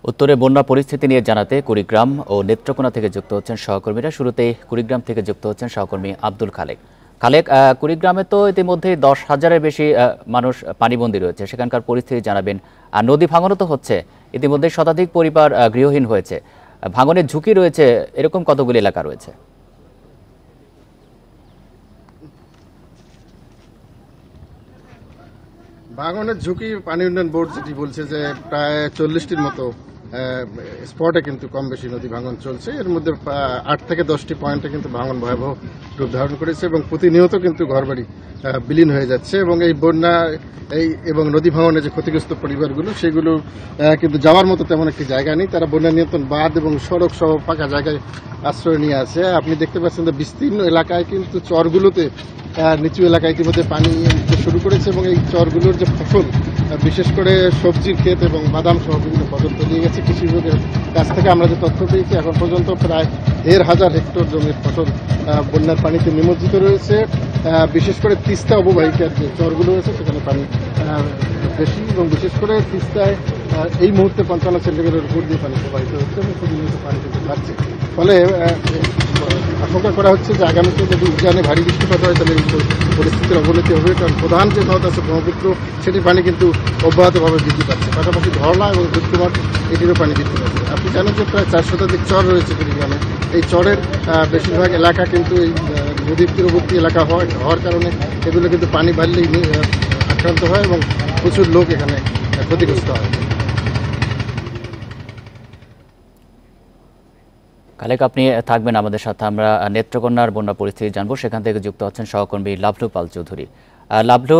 উত্তরে বন্যা পরিস্থিতি নিয়ে জানাতে কুড়িগ্রাম ও নেত্রকোনা থেকে যুক্ত হচ্ছেন সহকর্মীরা। শুরুতেই কুড়িগ্রাম থেকে যুক্ত হচ্ছেন সহকর্মী আব্দুল খালেক। খালেক, কুড়িগ্রামে তো ইতিমধ্যে 10,000-এর বেশি মানুষ পানিবন্দী রয়েছে, সেখানকার পরিস্থিতি জানাবেন। আর নদী ভাঙনও তো হচ্ছে, ইতিমধ্যে শতাধিক পরিবার গৃহহীন হয়েছে, ভাঙনের ঝুঁকি রয়েছে, এরকম কতগুলি এলাকা রয়েছে? ভাঙনের ঝুঁকি পানি উন্নয়ন বোর্ড যেটি বলছে যে প্রায় 40টির মতো স্পটে কিন্তু কম বেশি নদী ভাঙন চলছে। এর মধ্যে 8 থেকে 10টি পয়েন্টে কিন্তু ভাঙন ভয়াবহ রূপ ধারণ করেছে এবং প্রতিনিয়ত কিন্তু ঘরবাড়ি বিলীন হয়ে যাচ্ছে এবং এই বন্যা এবং নদী ভাঙনে যে ক্ষতিগ্রস্ত পরিবারগুলো সেগুলো কিন্তু যাওয়ার মতো তেমন একটি জায়গা নেই। তারা বন্যা নিয়ন্ত্রণ বাঁধ এবং সড়ক সহ ফাঁকা জায়গায় আশ্রয় নিয়ে আছে। আপনি দেখতে পাচ্ছেন যে বিস্তীর্ণ এলাকায় কিন্তু চরগুলোতে নিচু এলাকায় ইতিমধ্যে পানি শুরু করেছে এবং এই চরগুলোর যে ফসল, বিশেষ করে সবজির ক্ষেত এবং বাদাম সহ বিভিন্ন ফসল তলিয়ে গেছে। কৃষি বিভাগের কাছ থেকে আমরা যে তথ্য পেয়েছি, এখন পর্যন্ত প্রায় 1,500 হেক্টর জমির ফসল বন্যার পানিতে নিমজ্জিত রয়েছে। বিশেষ করে তিস্তা অববাহিকার যে চরগুলো রয়েছে সেখানে পানি বেশি এবং বিশেষ করে তিস্তায় এই মুহূর্তে 55 সেন্টিমিটার উপর দিয়ে পানি প্রবাহিত হচ্ছে এবং প্রতিনিয়ত পানি কিন্তু বাড়ছে। ফলে আশঙ্কা করা হচ্ছে যে আগামীতে যদি উদ্যানে ভারী বৃষ্টিপাত হয় তাহলে পরিস্থিতির অবনতি হবে, কারণ প্রধান যে নদ আছে ব্রহ্মপুত্র, সেটির পানি কিন্তু অব্যাহতভাবে বৃদ্ধি পাচ্ছে। পাশাপাশি ধরলা এবং দুধকুমার এটিরও পানি বৃদ্ধি পাচ্ছে। আপনি জানেন যে প্রায় 4 শতাধিক চর রয়েছে কুড়িগ্রামে। এই চরের বেশিরভাগ এলাকা কিন্তু এই নদীর তীরবর্তী এলাকা হওয়ার কারণে এগুলো কিন্তু পানি বাড়লেই আক্রান্ত হয় এবং প্রচুর লোক এখানে ক্ষতিগ্রস্ত হয়। খালেক, আপনি থাকবেন আমাদের সাথে, আমরা নেত্রকোনার বন্যা পরিস্থিতি জানবো। সেখান থেকে যুক্ত হচ্ছেন সহকর্মী লাভলু পাল চৌধুরী। লাভলু,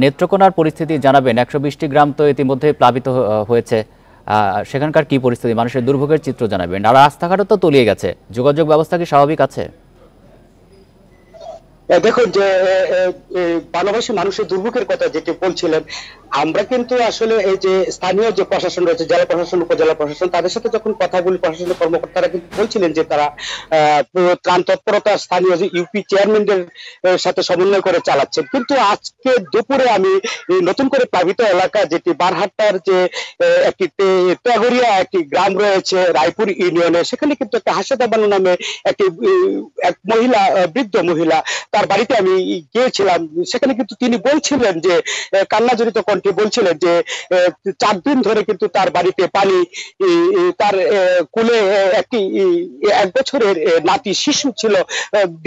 নেত্রকোনার পরিস্থিতি জানাবেন। 120টি গ্রাম তো ইতিমধ্যে প্লাবিত হয়েছে, সেখানকার কি পরিস্থিতি, মানুষের দুর্ভোগের চিত্র জানাবেন। আর রাস্তাঘাটও তো তলিয়ে গেছে, যোগাযোগ ব্যবস্থা কি স্বাভাবিক আছে? দেখুন, যে বাংলাদেশের মানুষের দুর্ভোগের কথা যেটি বলছিলেন, আমরা কিন্তু আসলে এই যে স্থানীয় যে প্রশাসন রয়েছে, জেলা প্রশাসন, উপজেলা প্রশাসন, তাদের সাথে যখন কথা বলি, প্রশাসনের কর্মকর্তারা কিন্তু বলছিলেন যে তারা ত্রাণ তৎপরতা স্থানীয় যে ইউপি চেয়ারম্যানদের সাথে সমন্বয় করে চালাচ্ছেন। কিন্তু আজকে দুপুরে আমি নতুন করে প্লাবিত এলাকা যেটি বারহাট্টার যে একটি তেগরিয়া একটি গ্রাম রয়েছে রায়পুর ইউনিয়নে, সেখানে কিন্তু একটা হাসেদা বানু নামে এক মহিলা, বৃদ্ধ মহিলা, তার বাড়িতে আমি গিয়েছিলাম। সেখানে কিন্তু তিনি বলছিলেন যে কান্নাজড়িত কণ্ঠে বলছিলেন যে 4 দিন ধরে কিন্তু তার বাড়িতে পানি, তার কোলে একটি 1 বছরের নাতি শিশু ছিল।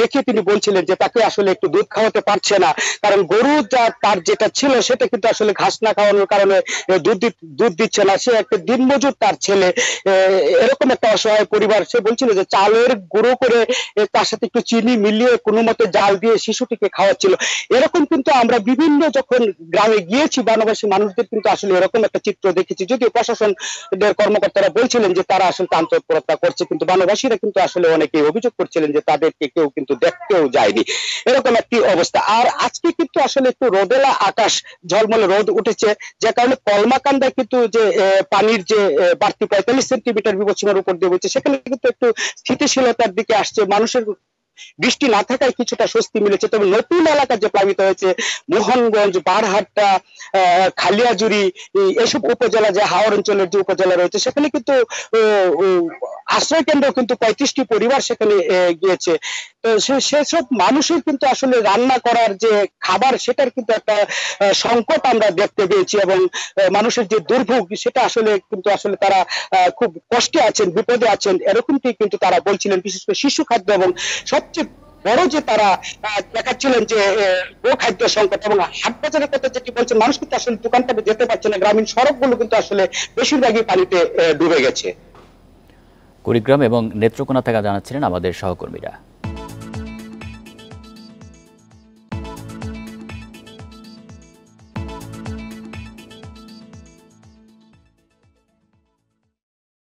দেখে তিনি বলছিলেন যে তাকে আসলে একটু দুধ খাওয়াতে পারছে না, কারণ গরু তার যেটা ছিল সেটা কিন্তু আসলে ঘাস না খাওয়ানোর কারণে দুধ দিচ্ছে না। সে একটা দিনমজুর তার ছেলে, এরকম একটা অসহায় পরিবার। সে বলছিল যে চালের গুঁড়ো করে তার সাথে একটু চিনি মিলিয়ে কোনো মতে জাল দিয়ে শিশুটিকে খাওয়াচ্ছিল। এরকম কিন্তু আমরা বিভিন্ন যখন গ্রামে গিয়েছি, বনবাসী মানুষদের কিন্তু আসলে এরকম একটা চিত্র দেখেছি। যদিও প্রশাসনের কর্মকর্তারা বলছিলেন যে তারা আসলে ত্রাণ তৎপরতা করছে, কিন্তু বনবাসীরা কিন্তু আসলে অনেকেই অভিযোগ করছিলেন যে তাদেরকে কেউ কিন্তু দেখতেও যায়নি, এরকম একটি অবস্থা। আর আজকে কিন্তু আসলে একটু রোদেলা আকাশ, ঝলমলে রোদ উঠেছে, যে কারণে কলমাকান্দায় কিন্তু যে পানির যে বাড়তি 45 সেন্টিমিটার বিপদসীমার উপর দিয়ে বলছে, সেখানে কিন্তু একটু স্থিতিশীলতার দিকে আসছে। মানুষের বৃষ্টি না থাকায় কিছুটা স্বস্তি মিলেছে। তবে নতুন এলাকা যে প্লাবিত হয়েছে, মোহনগঞ্জ, বারহাট্টা, খালিয়াজুড়ি, এসব উপজেলা, যে হাওর অঞ্চলের যে উপজেলা রয়েছে, সেখানে কিন্তু আশ্রয় কেন্দ্র কিন্তু 35টি পরিবার সেখানে গিয়েছে। তো সেসব মানুষের কিন্তু আসলে রান্না করার যে খাবার, সেটার কিন্তু একটা সংকট আমরা দেখতে পেয়েছি এবং মানুষের যে দুর্ভোগ, সেটা আসলে কিন্তু আসলে তারা খুব কষ্টে আছেন, বিপদে আছেন, এরকমটি কিন্তু তারা বলছিলেন। বিশেষ করে শিশু খাদ্য এবং সবচেয়ে বড় যে তারা দেখাচ্ছিলেন যে খাদ্য সংকট এবং হাট বাজারের কথা যেটি বলছেন, মানুষ কিন্তু আসলে দোকানপাটে যেতে পারছে না। গ্রামীণ সড়কগুলো কিন্তু আসলে বেশিরভাগই পানিতে ডুবে গেছে। কুড়িগ্রাম এবং নেত্রকোনা থেকে জানাচ্ছিলেন আমাদের সহকর্মীরা।